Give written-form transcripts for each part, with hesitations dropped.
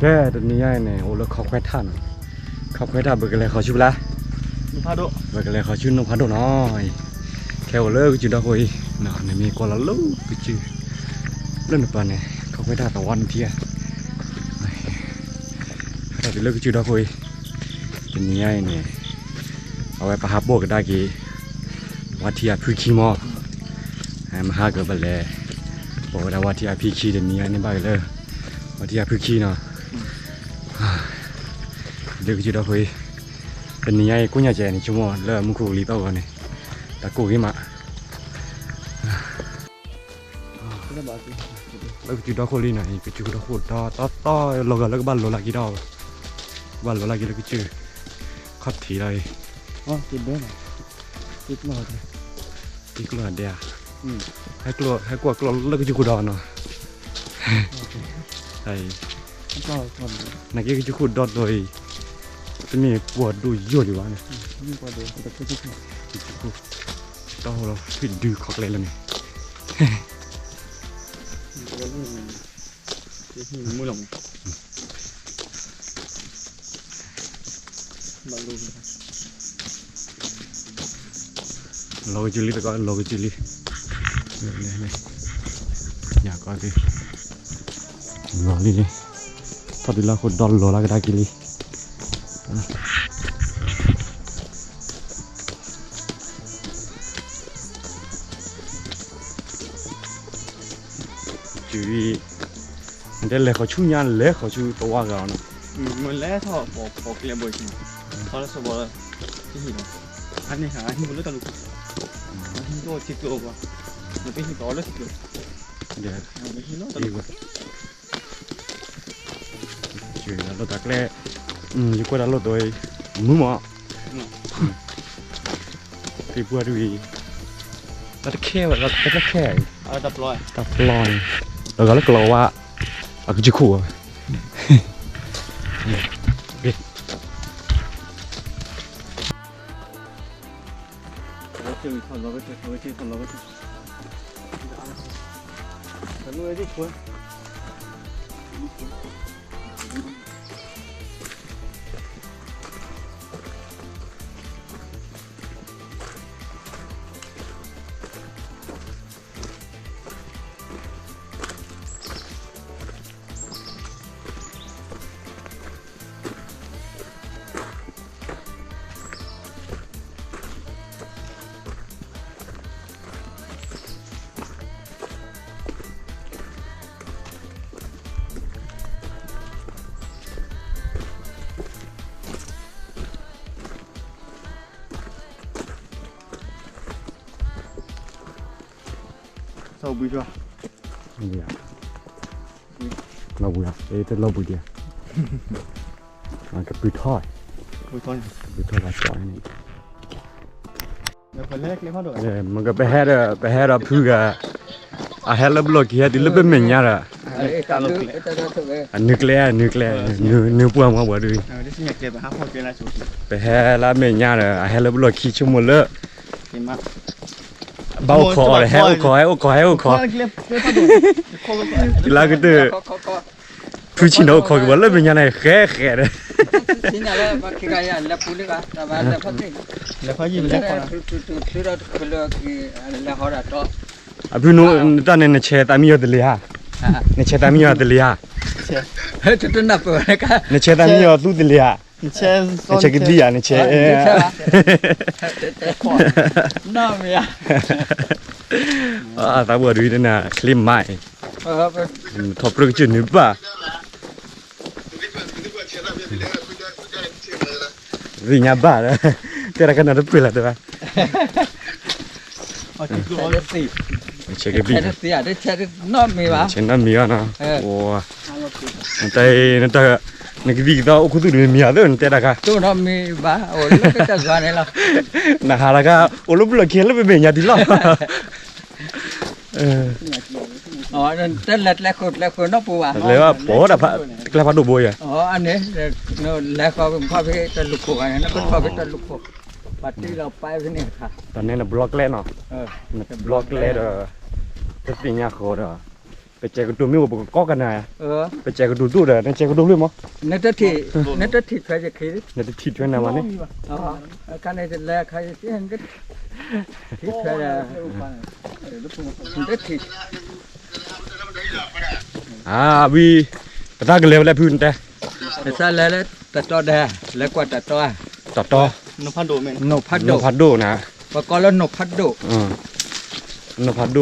แกตอนนี้ไงเนี่ยโอ้แล้วเขาแควท่านเขาแควท่าเบิกอะไรเขาชื่อละนุ่งผ้าโดเบิกอะไรเขาชื่อนุ่งผ้าโดน้อยแค่ว่าเลิกก็ชื่อดอกคุยเนาะเนี่ยมีคนละลูกก็ชื่อเรื่องปานเนี่ยเขาแควท่าตะวันเทียถ้าไปเลิกก็ชื่อดอกคุยตอนนี้ไงเนี่ยเอาไว้ประหับโบกได้กี่วัดที่อาพี่ขี้มอมาหาเกิดบัลเล่บอกว่าวัดที่อาพี่ขี้เดี๋ยวนี้นี่บ้าเลยวัดที่อาพี่ขี้เนาะเดี๋ยวก็จะได้คุยเป็นยังไงกูอยากจะนี่ชั่วโมงแล้วมึงกูรีบเอาก่อนนี่แต่กูกี่มาแล้วก็จะได้คุยลีน่ะก็จะได้คุยต่อเราก็แล้วก็บ้านเราละกี่ดอกบ้านเราละกี่แล้วก็จื้อขัดทีเลยอ๋อติดด้วยนะติดหมดเลยติดกลัวเดียวให้กลัวแล้วก็จะกูดอนเนาะใช่ก็คนนักเก็ตก็จะกูดอนโดยจะมีปวดดูเยอะอยู่วะเนี่ยมีปวดดูแต่ก็จะกูต้องเราฟินดูขอกเลยแล้วเนี่ยมือหลงมาดูเราจุลีไปก่อนเราจุลีเนี่ยอยากก่อนดิรอลีตอนนี้เราคนดอนรอแล้วก็ได้กิลีจุลีมันได้เลยเขาชูยันเลยเขาชูตัวกันเนาะมันแล้วท่อปอกเกลียบบ่อยจริงพอแล้วสบายที่หินอันนี้หาที่มันเลือดตลุกอันนี้ก็ชิดตัวกว่ามันเป็นหินต่อแล้วชิดตัวเดี๋ยวไม่หินแล้วตลุกจุลีเราตักเล่อยู่ก็ได้เราโดยมือหมอที่บัวดูเราจะแค่เราจะแค่ตับลอยแล้วก็เราว่าaku cukup okey sao bây giờ iya labu ya itu labu dia angkat putai lah soal ini ya pelek le padu ya maka behera puga ahela blok ya di lebih menyara nuklear nu puang mau buat di sini nuklear berapa pun kena suci behera menyara ahela blok kicau mula lima bao khổ này heo khổ là cái từ cứ chỉ nấu khổ cái lớp bên nhà này khé đấy à bây giờ ta nên chơi tam yêu được ha nên chơi tam yêu được ha hết chút nạp rồi cả nên chơi tam yêu tu được ha chơi cái gì à nên chơi nó mày ta vừa đi đến là klim mai thọp được chuyện nữa ba vì nhà bà đó thế là cái nào nó bự là được ba chơi cái gì chơi nó mày ba chơi nó mía nó wow nó cái gì đó cũng tụi mình mía đó thế là cả tụi nó mày ba ôi lúc cái giờ này là nà hà là cả ôi lúc là kia lúc về nhà thì lo tên lẹt khôi nó bùa à lấy mà bố đã phải là phải đủ bùi à anh ấy nó lẹt khôi cũng phải cái tên lục khôi này nó cũng phải cái tên lục khôi bắt đi là phải cái này hảตอนนี้น่ะบล็อกแรกเนาะบล็อกแรกcái gì nhà khổ đó ไปแจกกันตัวมีบ่ก็กันน่ะ ไปแจกกันดูๆเด้อนั่นแจกกันดูเลยมั้ง นั่นที่ใครจะคิด นั่นทิศด้วยนะมันนี่ อ๋อการในแรกใครที่เห็นก็ที่ใครนั่นที่ วีตะตากันแล้วพื้นแต่ แต่ซะแล้วตัดต่อได้แล้วกว่าตัดต่อ ต่อน พันโดแม่น นพัด น โด พัดโดนะ ว่าก็แล้วนพัดโด นพัดโด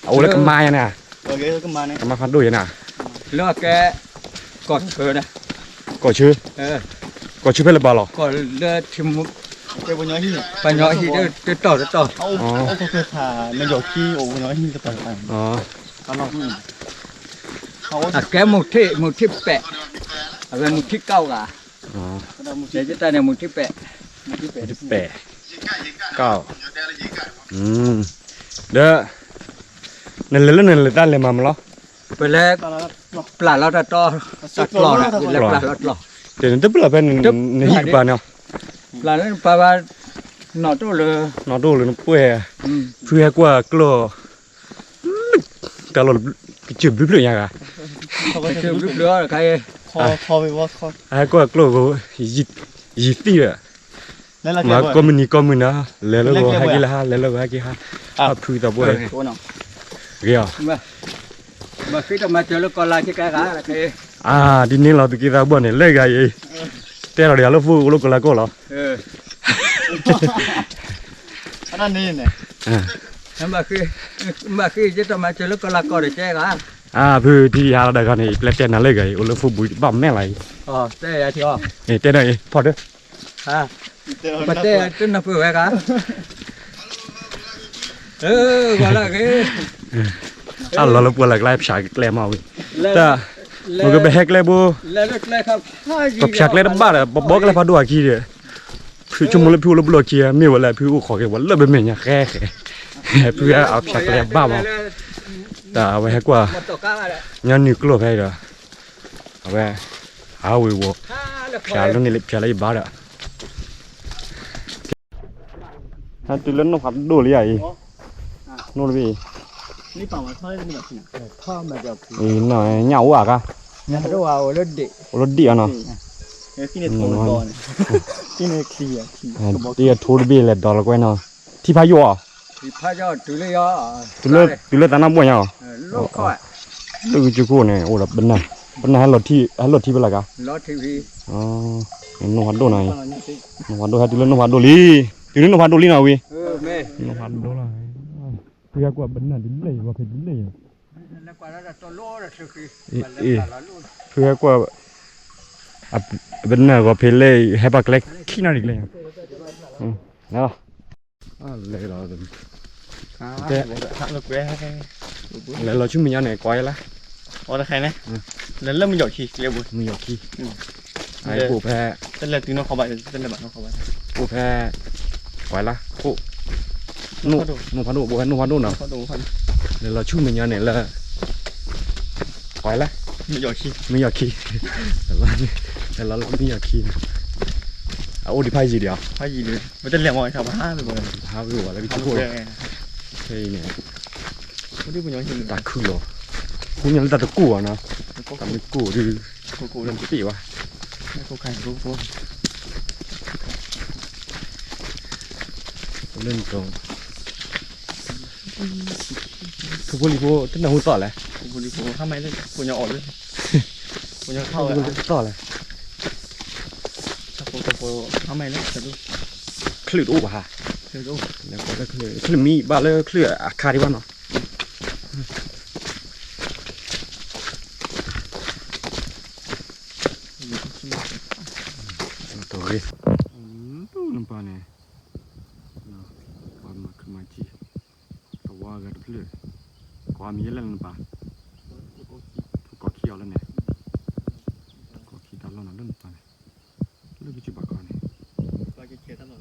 เอาแล้วก็มาอย่างน่ะ โอเคก็มาเนี่ย มาพัดโดอย่างน่ะ แล้วแกกดเธอนะ ก็ชื่อ ก็ชื่อเพิ่นละบ่หรอ ก็เลือทิม ไปบนย้อยที่ ปัญญาที่จะต่อ เอาก็คือผ่าในหยอกขี้โอ้บนย้อยที่จะต่าง อ๋อ ๆตลอดเขา แกมุที่แปะอะไรมุที่เก้ากะ อ๋อ เดี๋ยวจะตายในมุที่แปะ 8 9เด้อนั่นเลยนั่นเลยด้านเลยมามั้งเหรอ ไปแล้วปลาเราตัดต่อนะแล้วปลาเราต่อ เดี๋ยวจะเปล่าเป็นในหีบบ้านเนาะ ปลานั้นปลาว่าหนอตัวเลย นอโดเลยนป่วยเพื่อกว่ากลัวแต่เราจืบลึกๆอย่างอ่ะ เขาก็ ไป จะ เชื่อมเรือใคร คอไปว่าคอ ไอ้กว่ากลัวก็ยีตีอ่ะ แล้วเรา มา จะ ก็มันก็มันนะแล้วก็ให้กี่ละแล้วก็ให้กี่ฮะพูดต่อไป ตัวน้อง เกี่ยว มาคิดมาเจอแล้วก็ลายที่แกกะใคร ทีนี้เราตะกี้เราบ่นเนี่ยเลิกไงแต่เราเดี๋ยวเราฟูลูกก็แล้วก็เหรอ อันนั้นนี่เนี่ย มาคือจะมาเจอแล้วก็ละก็ได้แกกะ พื้นที่เราได้กันนี่แล้วแต่นั่นเลยไงเราฟูบุยบ้าแม่ไร อ๋อแต่ที่อ๋อ แต่ไหนพอเด้อ มาแต่ตึ้นนับเพื่อกะว่าละคือ เราปวดหลักไล่ฉากแกลมาวิแต่มันก็ไปแฮกเลยบู แล้วครับ กับฉากเลยบ้าอ่ะบอกเลยพอดูขี้เดียพี่ชั่วโมงละพี่เราบล็อกขี้มีวันละพี่ขอแค่วันละเป็นเหม็นอย่างแค่พี่เอาฉากเลยบ้ามาแต่เอาไว้ให้กว่า งั้นนี่กลัวไปเด้อเอาไว้หาวิวแผลแล้วนี่แผลอะไรบ้าเด้อถ้าตื่นแล้วน้องพัดดูเลยไอ้นู่นพี่ นี่เปล่ามาทอดนี่แบบนี้ทอดแบบ หน่อยเหงาอ่ะกะ เนี่ยเราเอารถดิ รถดีอ่ะเนาะ ที่เนี่ยโทรก่อนที่เนี่ยเคลียร์ ที่ทูรบีเลยดอลลาร์กไว้เนาะที่พายุอ่ะ ที่พระเจ้าตุเลยอ่ะ ตื่นแล้วตาหน้าบ่อยอ่ะ ลูกเขาอ่ะ ตื่นจุกูเนี่ยโอ้แบบเป็นน่ะให้รถที่เป็นไรกะ รถทีวี อ๋อน้องพัดดูหน่อยน้องพัดดูให้ตื่นแล้วน้องพัดดูลีตื่นแล้วน้องพัดดูลีหน่อยวิ แม่ น้องพัดดูหน่อยเพื่อกว่าเป็นน่ะดิ้นเลยว่าเป็นดิ้นเลย แล้วกว่าเราตัวโลละสิคือ เพื่อกว่าเป็นน่ะว่าเพลเลยให้ปากเล็กขี้น่าดิเลยแล้วเลยเราแต่ ทำแล้วกูให้ แล้วเราชื่อมีอะไรก้อยละ อ๋อแต่ใครนะแล้วเริ่มมันหยอกขี้เรียบบุญ มีหยอกขี้ไอ้ปูแพ้ แต่แล้วตีน้องเขาไปแต่แล้วแบบน้องเขาไป ปูแพ้ก้อยละปูนุ่งพันธุ์บัวนุ่งพันธุ์เนาะ เขาดูพัน แล้วเราชื่อมีอะไรละก้อยละ มันหยอกขี้ มีหยอกขี้แต่เรามีหยอกขี้โอ้ดิพายจีเดียว พายีเลยมันจะเลี้ยงมอยชาวบ้านไปหมดเลย พาไปหัวแล้วดิ เขา พู พู ด ดยังไง เฮ้ยเนี่ย ไม่ได้เป็นยังไง ตาคือหรอคุณยังตาตะกั่วเนาะตาไม่กั่วดิ กู เรื่องปีวะ กูใครกู เรื่องตรงคือพวกนี้พวกตั้งแต่หัวต่อเลย กูดีกูทำไมเลยกูยังออกเลยกูยังเข้าเลย ต่อเลย กูทำไมเลยจะดู คลื่นอู้ป่ะ จะดู แล้วก็คลื่นมีบ้าเลยคลื่นอาคาดีวะเนาะตัวนี้ตู้น้ำปลาเนี่ยความมาขึ้นมาจีตัวกันคลื่นความมีอะไรน้ำปลาถูกกอขี้เอาแล้วเนี่ยกอขี้ตาเราหน่ะเรื่องปลาเนี่ยเรื่องจิบปากคอเนี่ย เราจะเขียนตลอด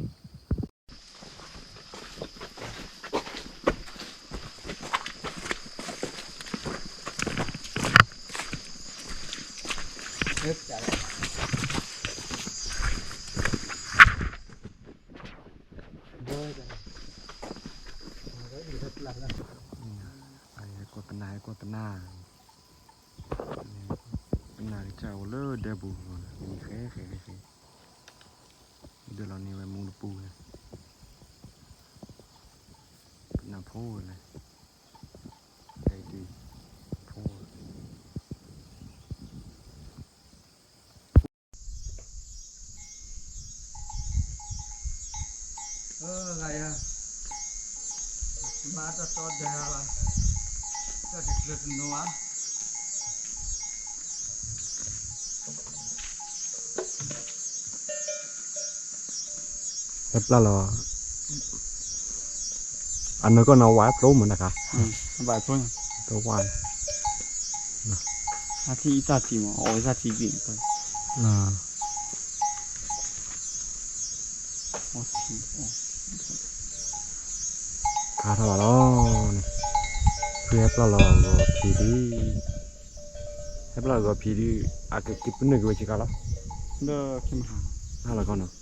ก็ กกันนาเจ้าเลิศเดบูมีแค่เดี๋ยวเราเนี่ยไปมูลปูเลยน้ำพูเลยใจดีพูด อะไรอ่ะมาจะตอดเดียวละจะติดเลือดนัว เอฟละรออันนั้นก็นาวายพร้อมเหมือนนะคะ บ่ายพุ่น ตัววาย อาทิอีสาทีมั้งโอ้อีสาทีบินไปโอ้ทีโอ้ คาถาล้อเพื่อเอฟละรอก็พีดีเอฟละรอก็พีดีอาจจะกิบนึกไว้ชิคาล้อ เด้อเข้มหา น่าละก่อนเนาะ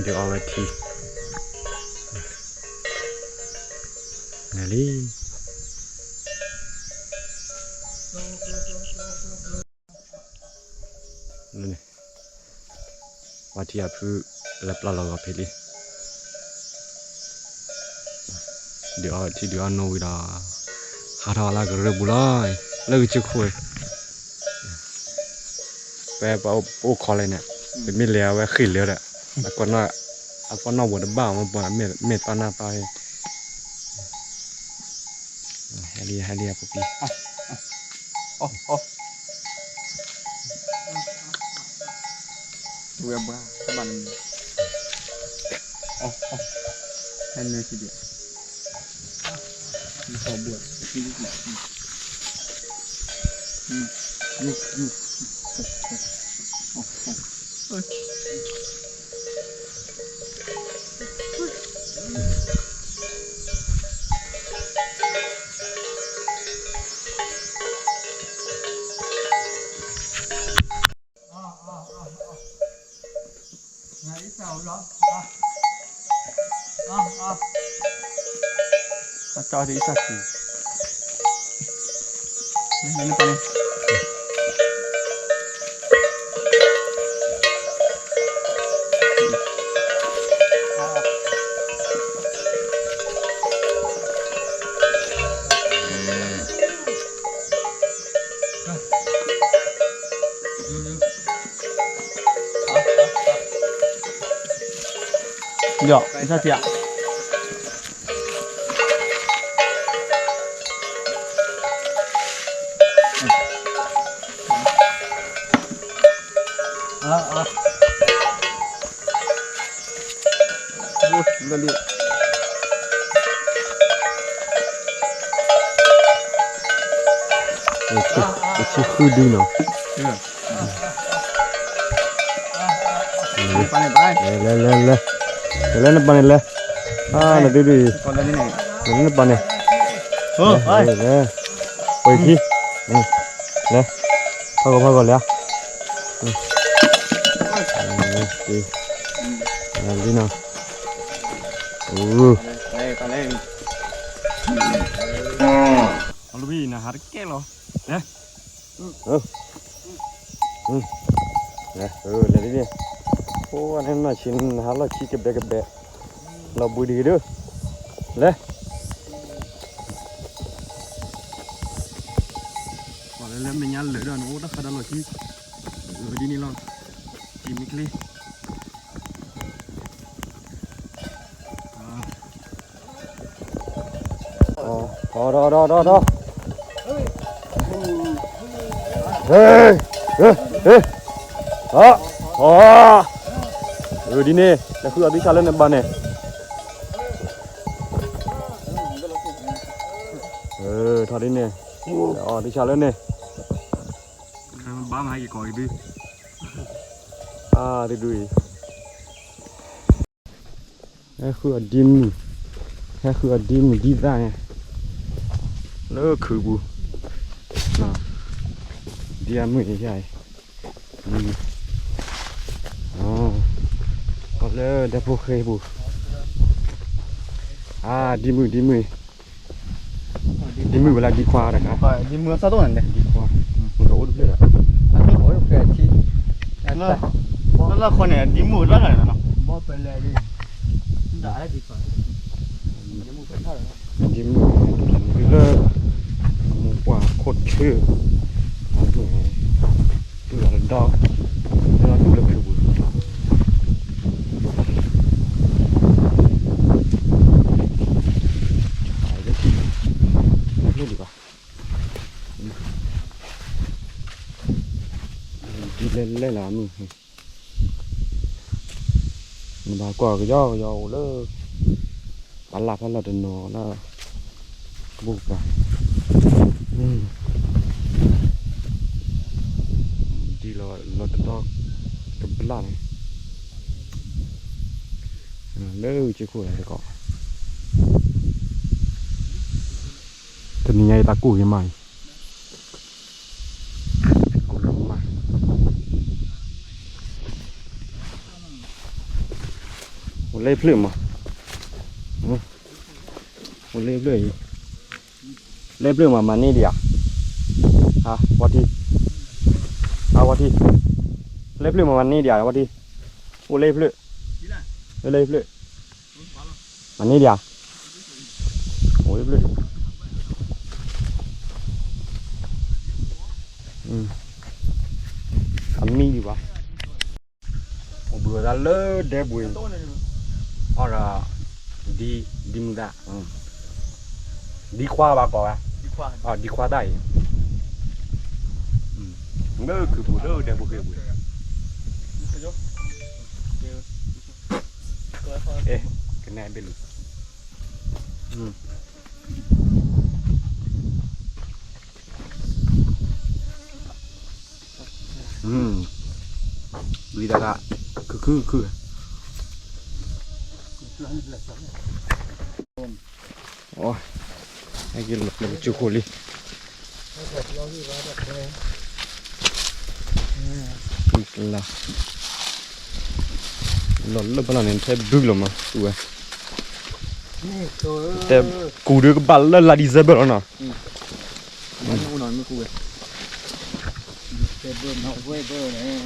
เดี๋ยวเอาไว้ทีนาลีนี่ว่าที่อาพูแล้วปลาเราก็เพลิเดี๋ยวที่เดี๋ยวโนวิดาหาทางละก็เรือบุลายแล้วก็จะคุยแปะเอาโอ้คอเลยเนี่ยเป็นไม่เลี้ยวไว้ขึ้นเลี้ยวแหละแล้วก็น่าเอาก็น่าบดบ้ามาบ่นเมตตาหน้าไปให้เรียปุ๊บปี โอ้โอ้ดูแอบบ้าบันโอ้แค่นี้ทีเดียวมีขอบวชที่นี่ยุบโอ้โอ้ไหนเจ้าเหรอจอดีสักทีนี่ไปเลยเดี๋ยวอีสักทีอ่ะUdah lihat. Itu kudu no. Iya. Panen. Le panen le. Ah, na dulu. Kalau ini. Le panen. Oh, hai. Le. Oi ki. Le. Pago le. Nanti no. Panen. Kalau bi nah harga lo. Ya. Le ni. Oh, anh nói chuyện hả là chỉ cái bé là bùi đi được lấy còn lên mình ăn lửa rồi nó đắt là chi đi đi lo chỉ mấy cái đó đó đi nè là cứ ở đi xa lên bàn này thôi đi nè đi xa lên nè bám hai cái còi đi đi đuổi cứ ở dim đi ra nè lỡ khử bù ดียมือใหญ่อ๋อก็เลยเดี๋ยวพวกเคยบุดีมือเวลาดีควาเลยครับ ဒီမွေးစားတော့တယ် ดีความันก็อุดเลย อันนี้โอ้ยแกที่อัน လာ นั้น လာခေါ်နေဒီမွေးလာတယ်နော် บ่เป็นไรดิด่าได้ดีกว่าจะมูเป็นเท่าไหร่ ดีมือเลยมันกว่าโคตรชื่อเอาตัวดอกแล้วดูแล้วคือบุขายได้ที่นี่ดีกว่าดีเล่นแล้วมึงมันบากว่าก็ย่อเลยปันหลับปันหลับเดินนอนแล้วบุกไปดีเราจะต้องกับบ้านเลิกจะคุยอะไรก่อนตอนนี้ไงตากูยังไม่กูร้องมาวันเล่เพลิมอ่ะวันเล่เพลิมเล่เพลิมมานี่เดียวฮะวันที่วันที่เล่เพลิมมานี่เดียววันที่วันเล่เพลิมเล่เพลิมมานี่เดียวโอ้ยเพลิมอันนี้ดีวะโอ้เบื่อแล้วเด็บบุยอ๋อละดีมึงได้ดีควาบากว่า ဒီခွာ ดีควาได้เลิกคือบุเลิกเด็บบุเกบุ เอ๊ะคะแนนเป็นดูดีละคือโอ้ยไอ้กินหลบจุกโคลิกินละหล่นแล้วพลังนั้นแทบบึ้งลงมาตัว นี่ตัว แต่กูดูก็บัลแล้วลาดิเซเบอร์นะ มันอูนอนไม่กูเลย เจ็บเบิ่นเอาไว้เบิ่นเลย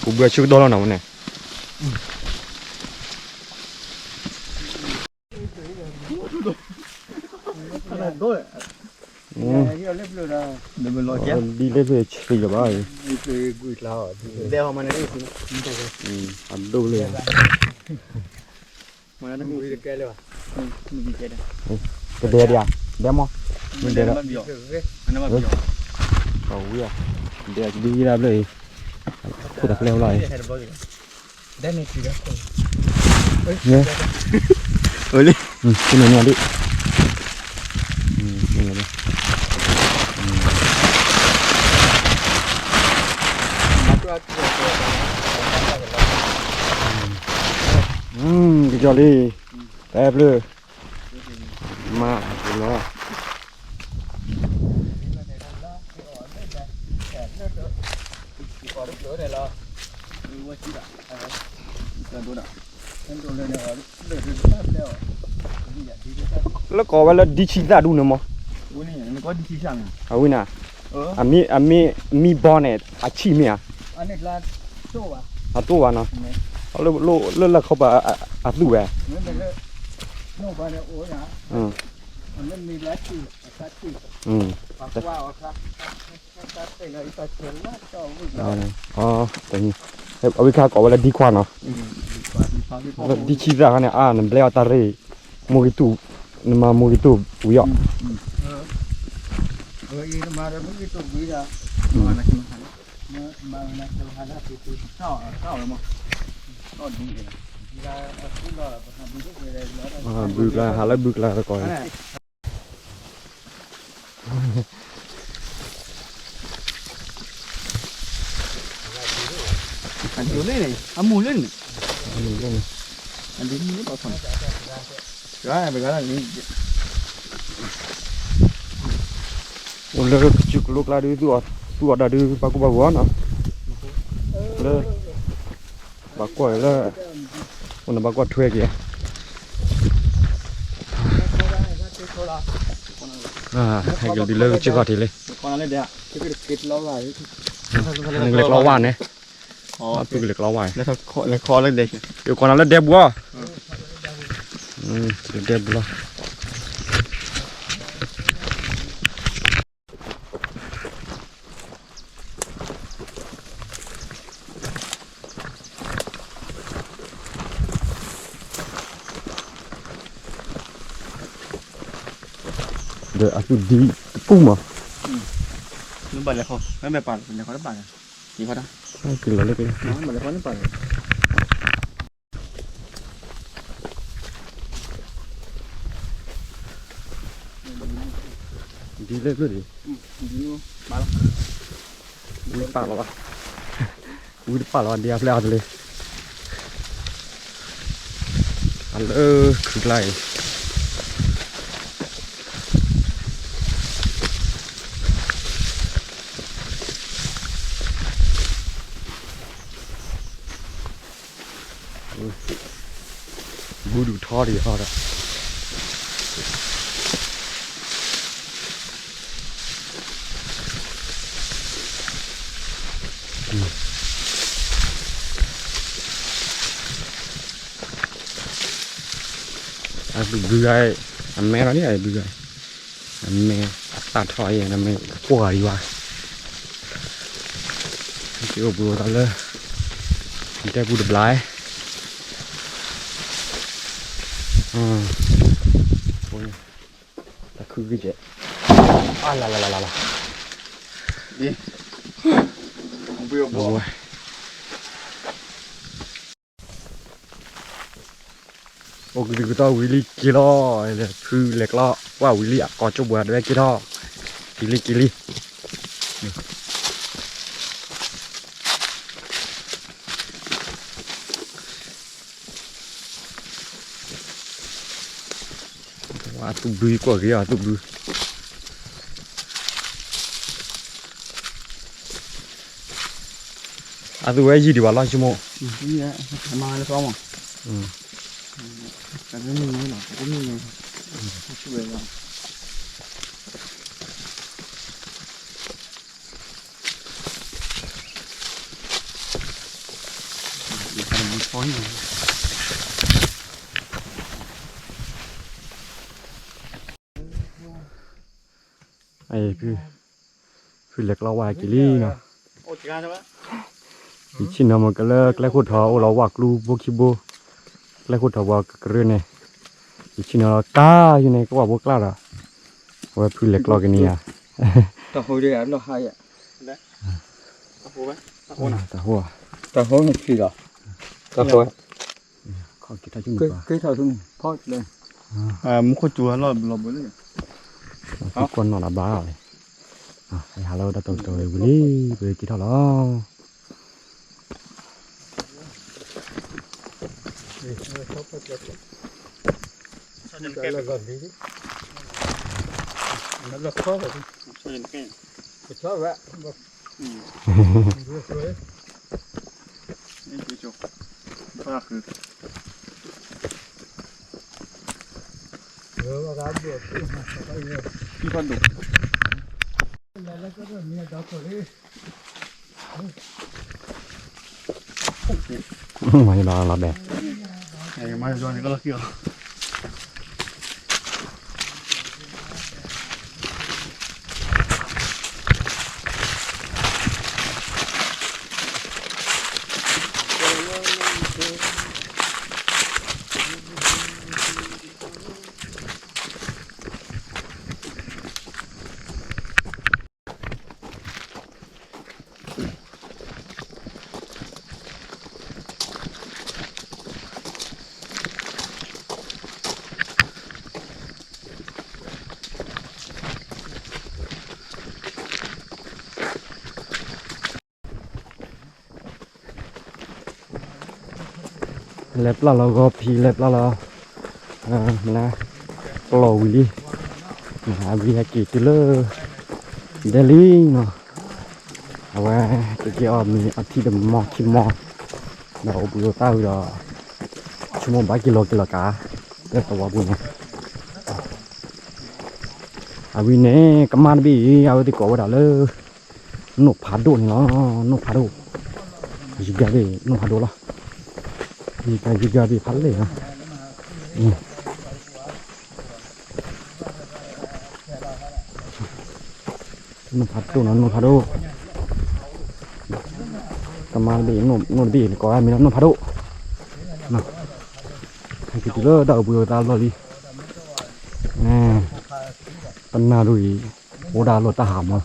กูเบื่อชุดดอลแล้วนะวันนี้ ขนาดด้วย เดี๋ยวเล็บเลยนะ เดี๋ยวมันรอแจ๊บ ดีเลยเพื่อช่วยกับไอ้ นี่คือกุยลาว เดี๋ยวมันนี่สิ อันดูเลย มันนั่น กุ กู ยแกเลยวะ มันมีแจ๊ด ก็เดี๋ยวมั้ง มันเดี๋ยวมันเบี้ยวอันนั้นมันเบี้ยว เอาเว้ยเดี๋ยวดีแล้วเลยพูดอะไรเลย ได้นี่คือคน เนี่ยเอ้ยกินหน่อยดิกินหน่อยดิกินจอลี่แป๊บเลยมากินแล้ว ว่าจีด่ะกันตัวด่ะ ฉันโดนเลยเนี่ยเดือดแล้ว แล้วก็ว่าแล้วดิชิดาดูนะมั้ง วันนี้มันก็ดีที่ช่าง เอาวินะมีบอลเนี่ยอาชีพเนี่ย อันนี้ลาโซ่อะ อาตัวนะเอาแล้วเขาแบบอาตัวแหว เหมือนเป็นเลยโน่บ้านเนี่ยโอ้ยนะมันมีหลายชื่อหลายชื่อปากว่าครับตัดไปเลยตัดเสร็จแล้วก็วิ่ง อ๋อแต่นี่เอาวิคาก็ว่าแล้วดีกว่าเนาะแล้วดิชิดาเนี่ยนั่นเปล่าตาเร่โมกิตุนมาโมกิตุวิย อีมาเรื่องนี้ตัววิ่งอะ มานะคิมหัน มานะตัวหันหน้าติด เข้าแล้วมั้งก็ดีเลย ลาคุณรอประทำดีทุกเวลาแล้ว บึกละหาแล้วบึกละก่อน อันนี้เลยนี่อันมูเลยนี่ นี่ก็ อันนี้นี่ต่อทำก็ไปก็ได้นี่ โอ้เลิกจุกลูกลาดูตัว tu ada di baku bawa no le baku le una baku thue kìa hay cái đi lơ chưa có thì lên con lên đấy ạ cái kịch lâu lại mình lệch lâu hoàn này tôi lệch lâu hoài แล้วคอเลยเด็ก yêu con nó lên đẹp quá đẹp luôn Được aku di tepung mah. นึกบัตรเลยเขาไม่แบบปั่นเป็นเขาได้ปั่นกี่เขาได้ Kilo lagi. น้องบัตรเลยเขาได้ปั่น Di le tu di. ดีนู้มาแล้ว Ui pak lah. Ui pak lah dia pelak tu le. Halo, kelai. Budu thò đi thò đó. Bugai, ame đó này bugai, ame ta thoi ame qua đi qua. Chịu bùa ta lơ, cái bùa đập lại. Ta khư cái gì? La. đi không biết Rồi. Ô cái gì tao Willy kilo, khư lệch lo, wow Willy có chỗ bùa đấy kilo, kili. Wah, tu bui quá kìa, tu bui. Tu cái gì đi vào lo chứ mộ. đi á mà nó có mà cái mình nó cái mình chưa về rồi thì thành một khói này Ai cứ lệch lo hoài kì li nè. ô chị ra cho bác Thì chỉ nào mà cái khúc thọ lo hoạc lu vô khi bô, cái khúc thọ hoạc cái này. Thì chỉ nào cá như này có hoạc vô cá rồi. Và cứ lệch lo cái này à. tao hồi đây nó hay ạ tao hô bác tao hô nào Ta hoa. tao hồi một khi rồi tao hồi Không kita chúng mình. cái thằng chúng thôi lên muốn khôi chùa nó bữa nữa Cái con nó là bá rồi. Hello đã tôi Willy về kỹ thuật đó. cái là gần đi nó là khó rồi cho nên cái khó vậyนี่คือจบก็คือ mà làm đượcที่พันดุ là cái đó nhiều đó rồi đi Mày là đẹp. ไอ้มาจอนนี่ก็ละเกี่ยว Lẹp là gọp thì lẹp là lầu đi vì kỳ từ lơ Delhi nó เอาไว้ตะกี้มีอาทิตย์ละหม้อคิดหม้อเราบุยต้าเราชั่วโมงบากิโลกาเดี๋ยวตัวบุญเนี่ยอาวินเนี่ยกำมันบีเอาที่ก่อไว้แล้วเลยหนุกผาดูนี่เนาะหนุกผาดูยิงยาบีหนุกผาดูละมีการยิงยาบีพันเลยนะหนุกผาดูนะหนุกผาดูกำมันบีหนุกบีก่อไว้มีน้ำหนุกผาดูนะให้กินเลยเดาบุยต้าเลยปัญหาดูอีโอดาโลตาหามอ่ะ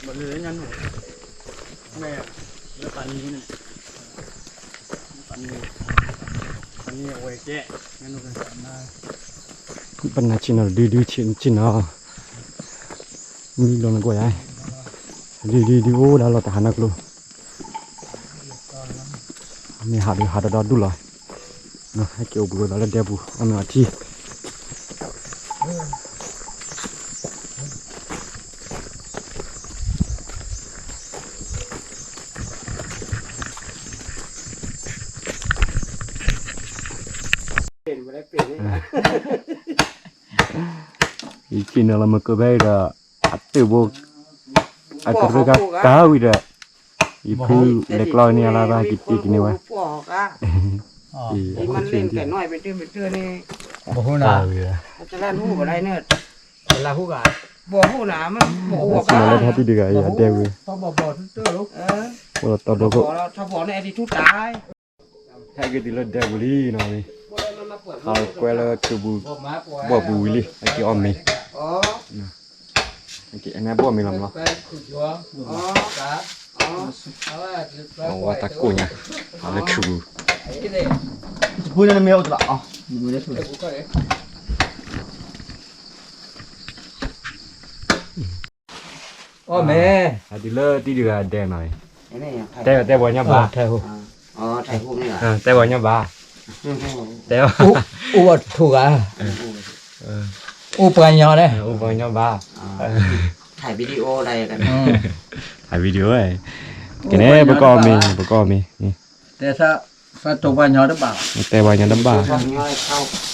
มันเลยงั้นหนูแม่เลือดปานนี้เนี่ยปานนี้โอ้ยแก่งั้นหนูกัน ปัญหาชินอ่ะดูชินอ่ะมีลงนักว่าไงดูโอดาโลตาหานักลูมีหาดดูเลยนะให้เกี่ยวบุแล้วเดี๋ยวบุเอามาที่อีกินอะไรมาก็ได้ละอัดเตบุกอัดกระกับก้าวอีเด้ออีพูเล็กลอยนี่อะไรบ้างกินนี่วะอีมันเล่นแต่น้อยไปเตื้อนี่ บ่ฮู้น่ะจะเล่นฮู้บ่ได้เนิด เวลาฮู้กัน บ่ฮู้น่ะมันบ่ฮู้ สิมาเล่นทัดดีกว่าอย่าเดี๋ยว พอบ่ตื้อลูกบ่ตอดก็ ถ้าบ่ในอดีตทุกตาย ให้ก็ดีละเดี๋ยวลีเนาะนี่เขากว่าละคือบ่บุยลิไอ้ที่ออมมีอ๋อไอ้ที่อันนั้นบ่มีลำเนาะอ๋อครับอ๋อ เอาว่าตะกุญอ่ะเอาละคือ พูดนั่นไม่เอาตัวอ๋อไม่ได้ถูกอ๋อแม่ อันนี้เลยที่เดือดแดงหน่อยแต่บ่ยาบาอ๋อถ่ายรูปนี่เหรอแต่บ่ยาบาแต่อุบัติถูกอ่ะอุปกรณ์ยอเลยอุปกรณ์ยาบาถ่ายวิดีโออะไรกันถ่ายวิดีโอไอ้กินเอ้ประกอบมีนี่แต่ถ้าตัวปัญญาได้บ่าแต่บ่ยาดับบ้า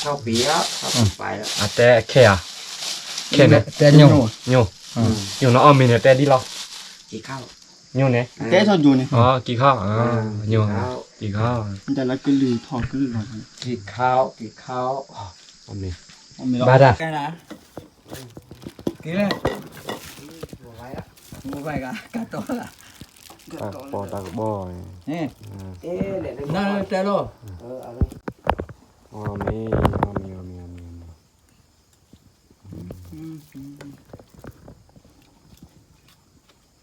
เข้าปีแล้วเข้าไปแล้วแต่แค่เนี่ยแต่ยูเนาะออมมีเนี่ยแต่ดีหรอกี่ข้าวยูเนี่ยแกชอบอยู่นี่อ๋อกี่ข้าวยูกี่ข้าวมันจะละกลือทอดกลือกี่ข้าวออมมีบาดาแกนะกี่เลยบัวไปกันกัดตัวละปอตากบ่อยนี่นั่นเตโลเอาเลยอ๋อมี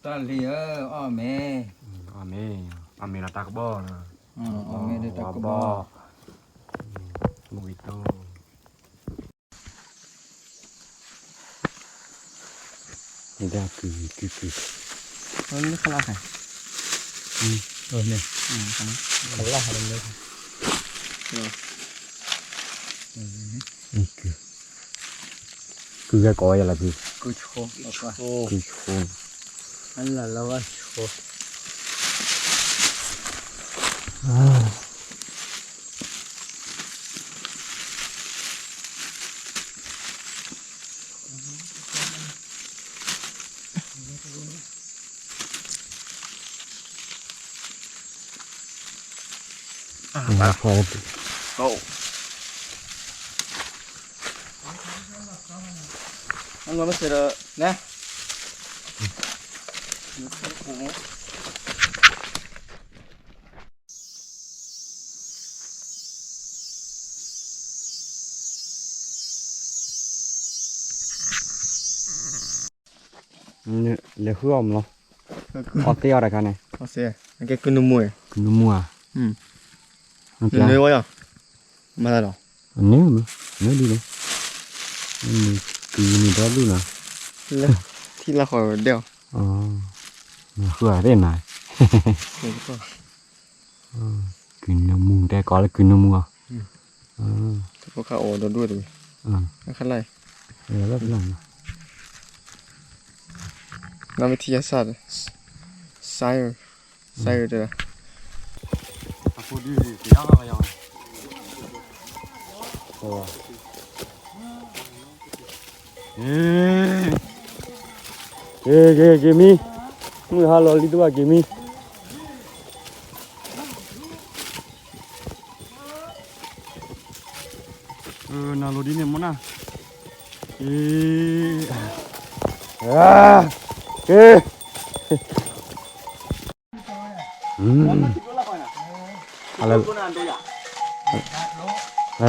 ตอนเลี้ยอ๋อแม่ละตากบ่อนะอ๋อแม่ได้ตากบ่อมุยโตนี่ได้คือนี่ขลังไงเนี่ยขลังอะไรเนี่ยนี่คือcái còi là gì cứ chô anh là lâu á chô anh nói sẽ là nè le hương lo có tiêu đây cái này có xe cái cơn mùi nếu vậy à mà là đâu nếu đi đi cứ nhìn đó luôn à thì là khỏi đeo khơi đây này cứ nó mùng đây có là cứ nó mùng có khảo ổ đó đuôi rồi khăn này rất là 那么体验啥的？啥有的？aku di tiang apa yang oh gimi mu halo lidu ah gimi na lo di ne monaอะไร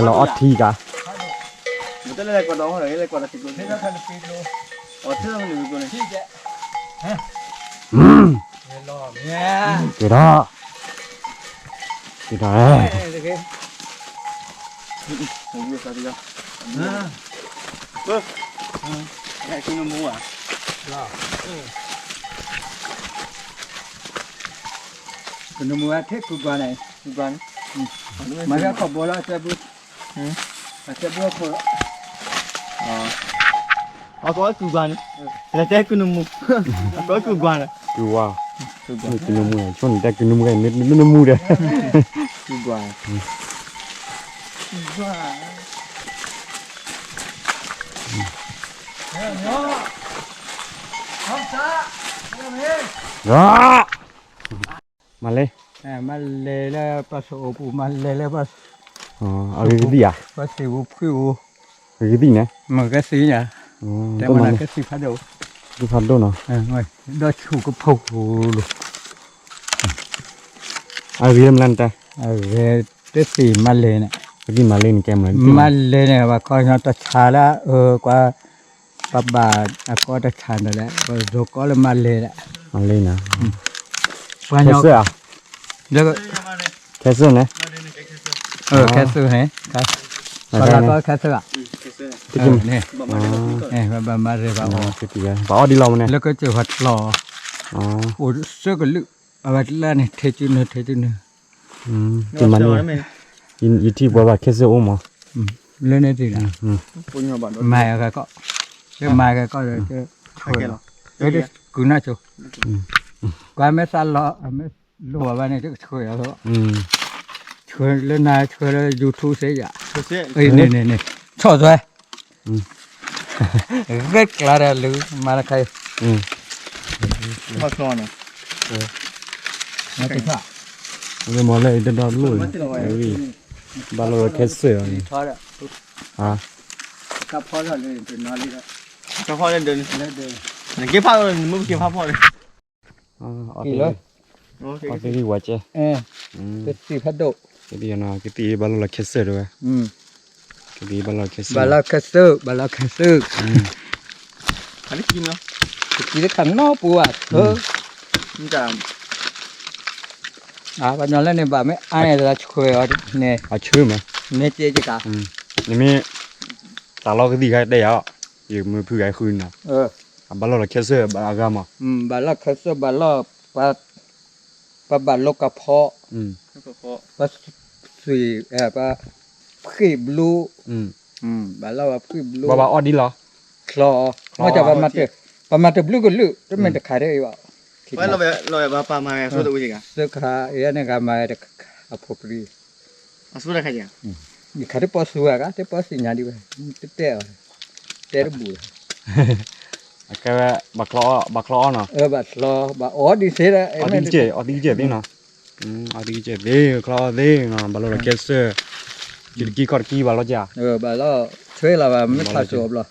เราอดทีกะ มันจะอะไรกว่าน้องเหรออะไรกว่า10 โลนี่ถ้า10 โลอ๋อเท่ามัน1 โลนี่ที่จะฮะรอเนี่ย กี่ดอกกี่ดอกผมอยู่ซะดิจ้ะไอ้คุณมูอ่ะคุณมัวเทคุกวนไหนคุกวนมาแล้วขอบอลจะบุจะบุขออ๋อก็กูกันแล้วแต่คุณมูก็กูกัน กูว่ากินนมมือช่วงนี้แต่กินนมกันไม่นมมือเด้อ กูกันมาเลย มาเลยแล้วปัสสาวะมาเลยแล้วปัส อ๋อเอาไปดีอ่ะ ปัสสาวะผิว ไปดีนะ มันก็สีเนี่ย อ๋อ แต่ ต้น มัน นั้น ก็สีพัดดู ดูพันต้นเนาะ ไม่ได้ชูกับผูก เอาเรียมลันแต่ ได้สีมาเลยเนี่ย đi mà lên kem rồiมาเลยเนี่ยว่าก็เราตัดชาละกว่าปับบาก็ตัดชาแล้วแหละก็โจก็เลยมาเลยแหละ mà lên à ว่า แค่ เนาะ เสื้อ แล้วก็ แค่เสื้อนะ แค่ซื้อให้ครับแล้วก็แค่ซื้อ ที่กิน นี่ อ๋อ มาเลยบ่ อ๋อคือตีกันบ่ดีเราเนี่ย แล้วก็จะหัดหล่อ อ๋อ โอ้เสื้อก็ลึกเอาไว้แล้วนี่เทจินเนี่ย กินมันเนี่ยยินที่บอกว่าแค่เสื้อโอ้หมอ เล่นได้ดีนะ ปุ่นหัวบ้าน มาก็เรื่องมาก็จะช่วยเดี๋ยวกูน่าจะกว่าไม่สั่นหรอไม่รู้ว่าเนี่ยจะช่วยเอาช่วยเล่นนายช่วยแล้วยูทูบเสียนี่ชอบด้วยก็กล้าเลยรู้มาแล้วใคร มาคลอนอ่ะ มาติดผ้า เลยมอเลยเดินดอนลุยบาโลแค่เสื้อ ทอดฮะ กับพอแล้วเลยเป็นนอนเลย ก็พอเดิน เดิน เก็บผ้าเลยมึงเก็บผ้าพอเลย กี่เลยโอเคที่หัวเจ้เป็นสีพัดดก กี่ตีนะกี่ตีบาโลแค่เสื้อด้วยกี่ตีบาโลแค่เสื้อบ าลาคัสเซอร์อันนี้กินเนาะ กินได้ขันนอกปูอ่ะมันจะ วันนั้นแล้วเนี่ยบ่ไม่อันนี้เราช่วยเนี่ย ชื่อมั้ย เนี่ยเจ๊จิกา นี่มีตาเรากี่ตีกันได้อ่ะอยู่มือผู้ใหญ่คืนนะบาโลแค่เสื้อบาลากามอ่ะ บาลาคัสเซอร์บาลาปะบาลกระเพาะปะสีปะขี้บลูบาลาว่าขี้บลู บาออดีเหรอ คลอมาจากประมาณบลูก็ลึกแล้วมันจะขายได้ว่า ไปเราแบบปลามาสู้ตัวจริงอ่ะ เสื้อขาเนี่ยก็มาได้อภพรี สู้ได้ใครจ้ะ มีขายได้พอสู้อ่ะแต่พอสิญญาดีไปเตะระบุ แค่บักล้อเนาะ บัดรอบัดอ๋อดีเสียแล้ว อดีเจดิเนาะอดีเจดิคลอดิเนาะบาโลแค่เสื้อจิตกี้กอดกี้บาโลจ้า บัดรอช่วยเราว่าไม่พลาดจบหรอก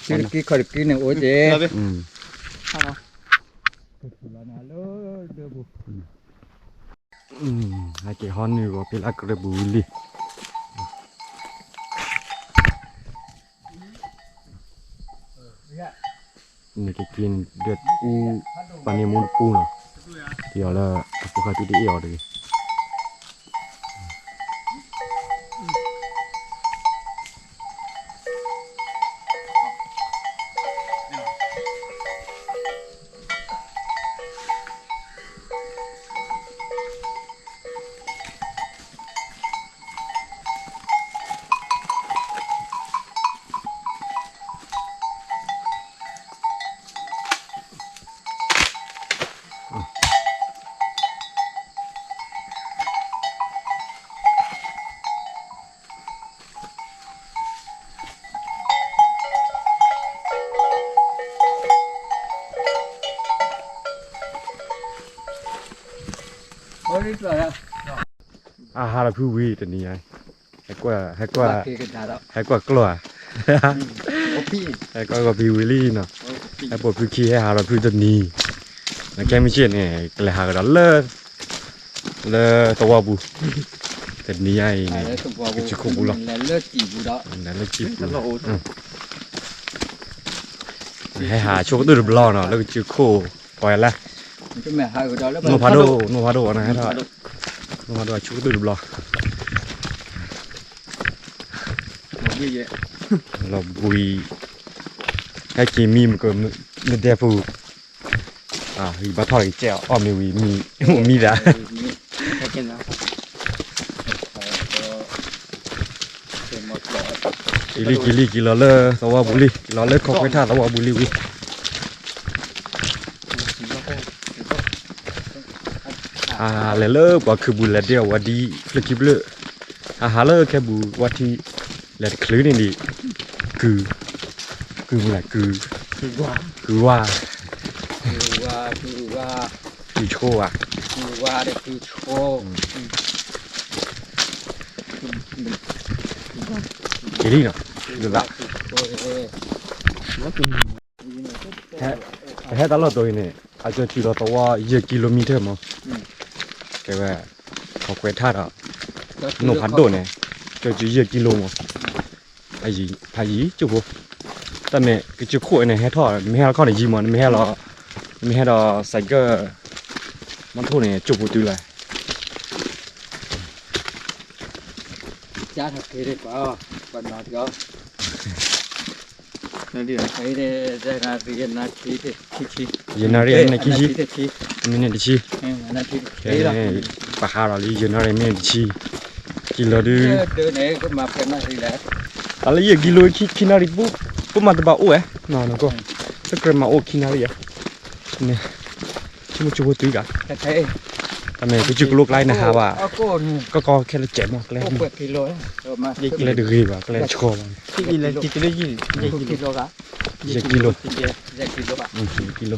จิตกี้ขอดกี้เนี่ยโอ้เจ๊ไอ้เกี่ยฮอนนี่ก็เป็นอักระบุลีนี่ก็กินเดือดอูปานิมุนปูเนาะเดี๋ยวแล้วพวกเขาตีเอวเลย đi rồi à อาหารผู้วีตัวนี้ไงให้กว่า cái đá đó ให้กว่ากลัว โอ้พี่ ให้กว่าก็พี่วิลลี่เนาะให้ปวดพี่ขี้ให้หาเราพี่ตัวนี้แล้วแกไม่เชื่อเนี่ยก็เลยหากันเลยตัวบูตัวนี้ไงเนี่ย đấy tụi vào Chứ không có lắm. là lớp chỉ vụ đó นั่นเลยจีบ ตลอด ให้หาโชคตัวบลอเนาะแล้วก็จื้อโคปล่อยละ cái mẹ hai cái đó là โนพาโดนะฮะท่าโนพาโดโชคตัวบลอ เยอะแยะ เราบุยให้กินมีมันก็ไม่ได้พูดฮีบะทอดเจ้าอ้อมมีละ แค่กินนะเป็นหมดหลอด กิโลเลยสวาบุรีกิโลเลยขอไปท่าสวาบุรีวิเลยกว่าคือบุลเดียววันดีฟลิกิบเลยหาเลยแค่บุวันที่แล้วคลื่นนี่คืออะไรคือว่า คือว่า คือ คือโชว์อ่ะ ว่าได้คือโชว์ กี่ดีเนาะดูละ แล้วเป็น แค่ตลอดตัวนี่อาจจะขี่รถตัว1 กิโลเมตรมั้งแกว่าเขาเควท่าอ่ะโนพัดโดเนี่ยจะ1 กิโลมั้งไอ้ยี่พายี่จุ๊บแต่เนี่ยก็จะคู่เนี่ยให้ทอดไม่ให้เราเข้าในยี่มันไม่ให้เราใส่ก็มันทุ่เนี่ยจุ๊บตัวเลย จ้าถักเคยได้ป่าวปันมาที่เขา นั่นดิ เคยได้นาทีนาทีที่ ยันนาเรียนในกี่ชี ที่ มินิดิชี นาที แค่ปะคาราลียันนาเรียนมินิดิชีกิโลดู เดินไหนก็มาเป็นนาทีแล้ว อะไรอย่างกิโลคินาริปุ๊บมาตบโอ้น้องก็ถ้าเกิดมาโอ้คินาริอ่ะเนี่ยชิมุจุบุตุกะ ใช่ ทำไมกูจุกลูกไล่นะฮะว่า ก็ แค่ละเจ็บมากเลย เปิดกิโลมา ก็เลยดื้อว่ะก็เลยชอบ ที่กินเลยกินได้ยิน กิโลละ กิโล กิโลป่ะ กิโล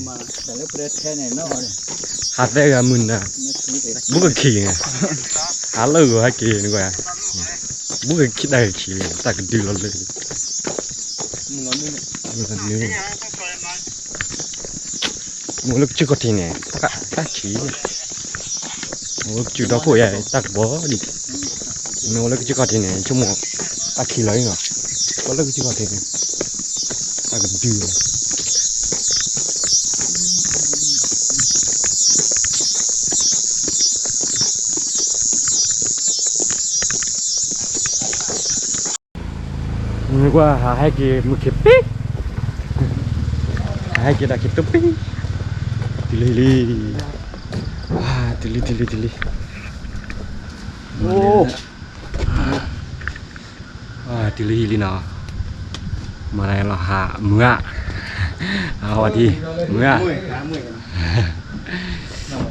มาแต่แล้วประเทศแค่ไหนเนาะ หาแต่กับมึงนะบุกขี้ไงหาเลิกหาขี้นี่กว่าบุกขี้ได้ขี้แต่ก็ดื้อเลย มึงร้อนด้วย มันนี่มึงลูกจุกทีเนี่ยตักขี้มึงลูกจุกดอกกูใหญ่ตักบ่ดิมึงลูกจุกทีเนี่ยชั่วโมงตักขี้เลยเนาะก็ลูกจุกทีเนี่ยตักก็ดื้อนึกว่าหาให้กินมือเข็บปิ๊กหาให้กินได้กินตุ๊บปิ๊กติลิว้าติลิโอ้ติลิเนาะมาอะไรเราหาเมื่อเอาวันที่เมื่อ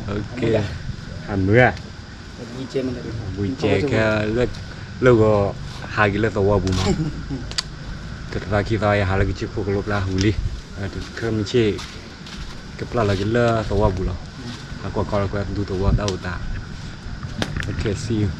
โอเคหาเมื่อ มีเจมันเลย บุยเจแค่เลิกก็หากินเลิกตัวบุ้มก็ตอนคิดว่าหาแล้วก็ชิบพวกลบลาหูลิเครื่องมีเช่ก็ปลาเราจะเลิกตัวบุ้มแล้วก็ดูตัวดาวตาโอเค see you